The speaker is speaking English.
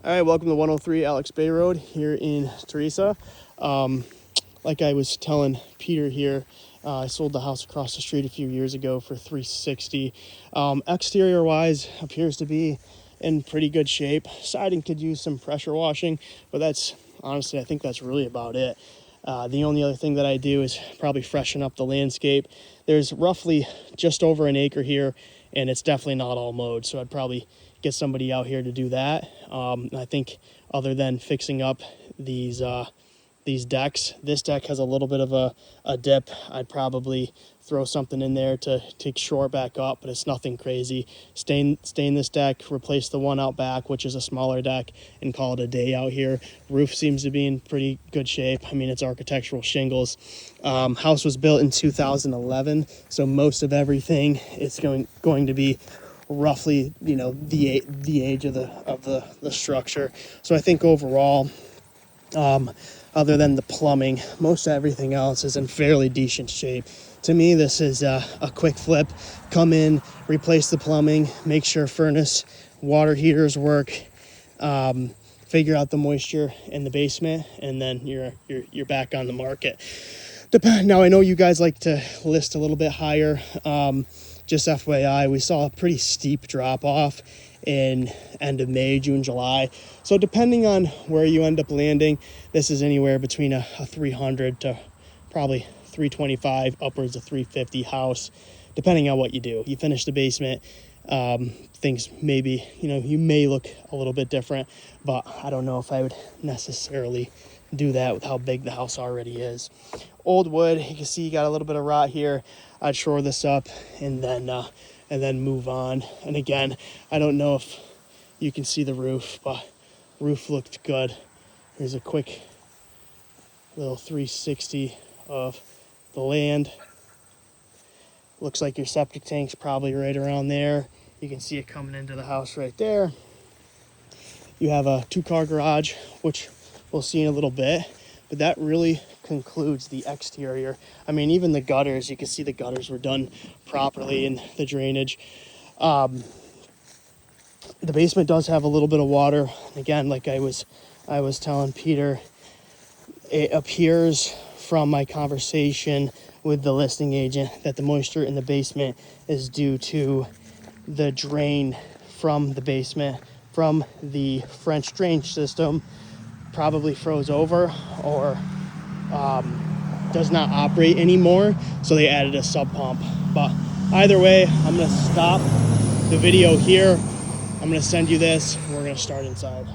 All right, welcome to 103 Alex Bay Road here in Teresa. Like I was telling Peter here, I sold the house across the street a few years ago for $360. Exterior wise, appears to be in pretty good shape. Siding could use some pressure washing, but that's honestly, I think that's really about it. The only other thing that I do is probably freshen up the landscape. There's roughly just over an acre here, and it's definitely not all mowed, so I'd probably get somebody out here to do that. I think other than fixing up these decks, this deck has a little bit of a dip. I'd probably throw something in there to shore it back up, but it's nothing crazy. Stain this deck, replace the one out back, which is a smaller deck, and call it a day out here. Roof seems to be in pretty good shape. I mean, it's architectural shingles. House was built in 2011, so most of everything is going to be roughly, you know, the age of the structure. So I think overall, other than the plumbing, most everything else is in fairly decent shape. To me, this is a quick flip. Come in, replace the plumbing, make sure furnace, water heaters work, figure out the moisture in the basement, and then you're back on the market. Now, I know you guys like to list a little bit higher. Just FYI, we saw a pretty steep drop off in end of May, June, July. So depending on where you end up landing, this is anywhere between a 300 to probably 325, upwards of 350 house, depending on what you do. You finish the basement, things maybe, you know, you may look a little bit different, but I don't know if I would necessarily do that with how big the house already is. Old wood, you can see you got a little bit of rot here. I'd shore this up and then move on. And again, I don't know if you can see the roof, but roof looked good. Here's a quick little 360 of the land. Looks like your septic tank's probably right around there. You can see it coming into the house right there. You have a 2-car garage, which we'll see in a little bit, but that really concludes the exterior. I mean, even the gutters, you can see the gutters were done properly and the drainage. The basement does have a little bit of water. Again, like I was telling Peter, it appears from my conversation with the listing agent that the moisture in the basement is due to the drain from the basement, from the French drain system. Probably froze over or does not operate anymore, so they added a sub pump. But either way, I'm gonna stop the video here. I'm gonna send you this. We're gonna start inside.